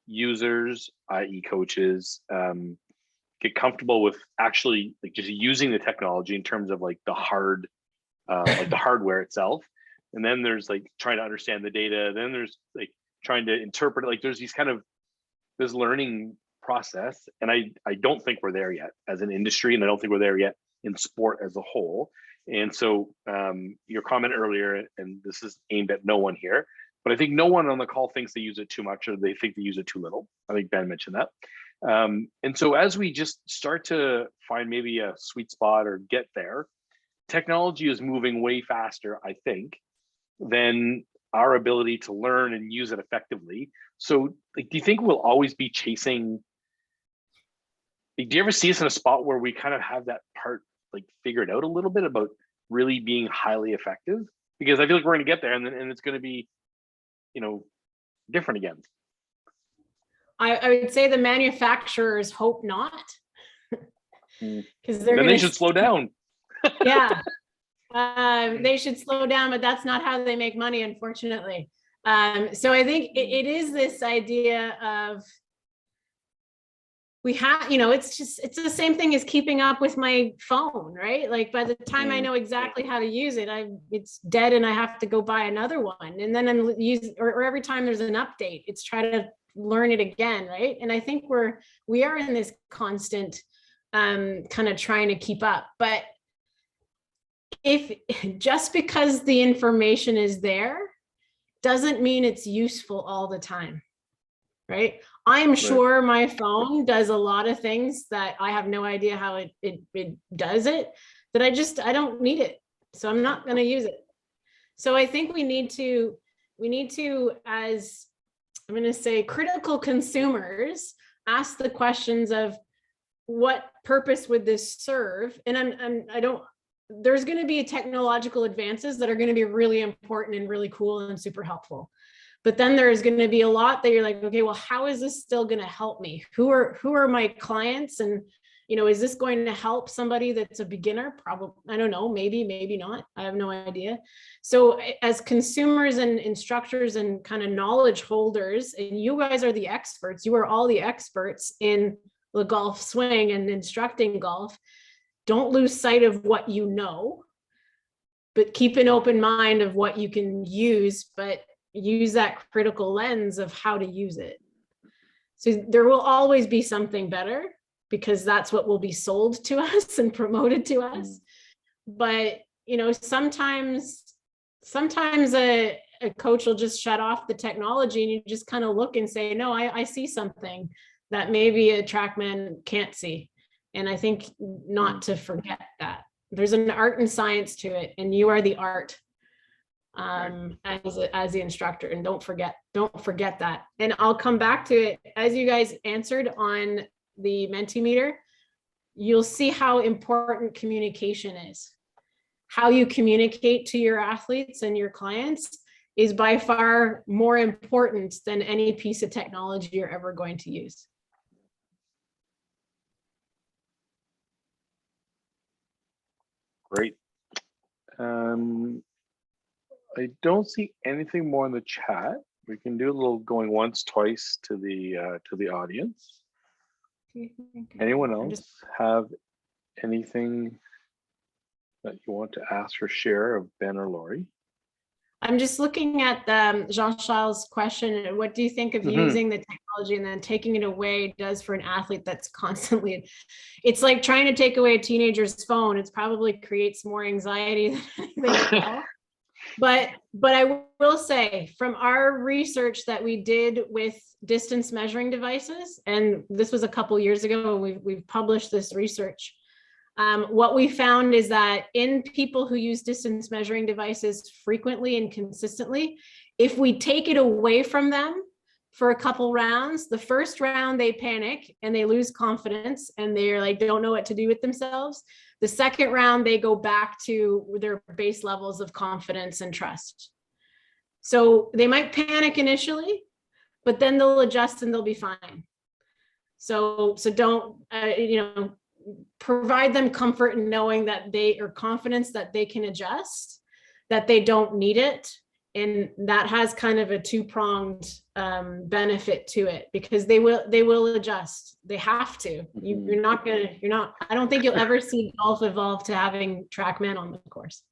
users, i.e. coaches, get comfortable with actually like just using the technology in terms of like the hard, like the hardware itself. And then there's like trying to understand the data. Then there's like trying to interpret it. Like there's these kind of this learning process. And I don't think we're there yet as an industry. And I don't think we're there yet in sport as a whole. And so your comment earlier, and this is aimed at no one here, but I think no one on the call thinks they use it too much or they think they use it too little. I think Ben mentioned that. And so as we just start to find maybe a sweet spot or get there, technology is moving way faster, I think, than our ability to learn and use it effectively. So like, do you think we'll always be chasing? Like, do you ever see us in a spot where we kind of have that part like figured out a little bit about really being highly effective? Because I feel like we're going to get there, and it's going to be, you know, different again. I would say the manufacturers hope not, because then they should slow down. Yeah, they should slow down, but that's not how they make money, unfortunately. So I think it is this idea of we have, you know, it's the same thing as keeping up with my phone, right? Like by the time I know exactly how to use it, it's dead and I have to go buy another one. And then I'm using, or every time there's an update, it's try to learn it again, right? And I think we are in this constant kind of trying to keep up. But if just because the information is there doesn't mean it's useful all the time, right? I'm sure my phone does a lot of things that I have no idea how it does it, that I don't need it. So I'm not going to use it. So I think we need to, as I'm going to say, critical consumers, ask the questions of what purpose would this serve? And there's going to be technological advances that are going to be really important and really cool and super helpful. But then there's going to be a lot that you're like, okay, well, how is this still going to help me? Who are my clients? And, you know, is this going to help somebody that's a beginner? Probably, I don't know, maybe not. I have no idea. So as consumers and instructors and kind of knowledge holders, and you guys are the experts, you are all the experts in the golf swing and instructing golf. Don't lose sight of what you know, but keep an open mind of what you can use, but use that critical lens of how to use it. So there will always be something better because that's what will be sold to us and promoted to us. But, you know, sometimes a coach will just shut off the technology and you just kind of look and say, no, I see something that maybe a TrackMan can't see. And I think not to forget that there's an art and science to it, and you are the art as the instructor. And don't forget that. And I'll come back to it as you guys answered on the Mentimeter. You'll see how important communication is. How you communicate to your athletes and your clients is by far more important than any piece of technology you're ever going to use. Great. I don't see anything more in the chat. We can do a little going once, twice to the audience. Anyone else have anything that you want to ask or share of Ben or Laurie? I'm just looking at Jean-Charles' question. What do you think of using the technology and then taking it away does for an athlete that's constantly, it's like trying to take away a teenager's phone. It's probably creates more anxiety than anything else. But I will say from our research that we did with distance measuring devices, and this was a couple years ago, we've published this research. What we found is that in people who use distance measuring devices frequently and consistently, if we take it away from them for a couple rounds, the first round they panic and they lose confidence and they're like, don't know what to do with themselves. The second round, they go back to their base levels of confidence and trust. So they might panic initially, but then they'll adjust and they'll be fine. So don't, provide them comfort in knowing that confidence that they can adjust, that they don't need it. And that has kind of a two-pronged benefit to it, because they will adjust. They have to. I don't think you'll ever see golf evolve to having TrackMan on the course.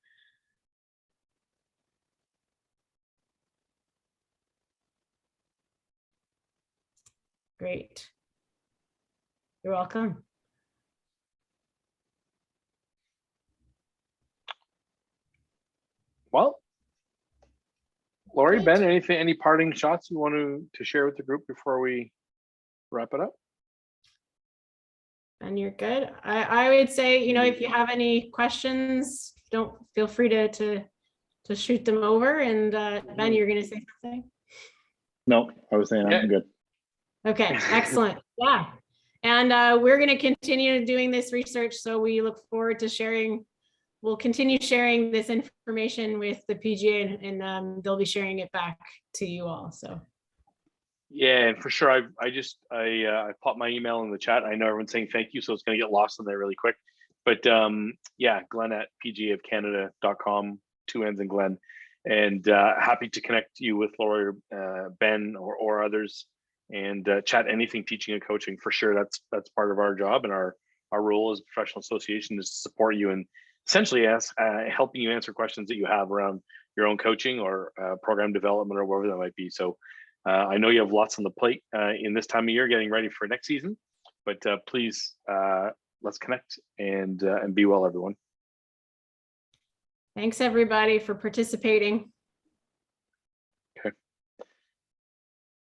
Great. You're welcome. Well, Lori, Ben, any parting shots you want to share with the group before we wrap it up? And you're good. I would say, if you have any questions, don't feel free to shoot them over. And Ben, you're going to say something? No, I was saying I'm good. Okay, excellent. Yeah. And we're going to continue doing this research. So we look forward to sharing. We'll continue sharing this information with the PGA, and they'll be sharing it back to you all. So. Yeah, and for sure. I popped my email in the chat. I know everyone's saying thank you, so it's going to get lost in there really quick. But yeah, Glenn at pgaofcanada.com, 2 N's in Glenn, and happy to connect you with Lori, Ben, or others, and chat anything teaching and coaching. For sure, that's part of our job, and our role as a professional association is to support you and essentially helping you answer questions that you have around your own coaching or program development or whatever that might be. So I know you have lots on the plate in this time of year, getting ready for next season, but please let's connect and be well, everyone. Thanks everybody for participating.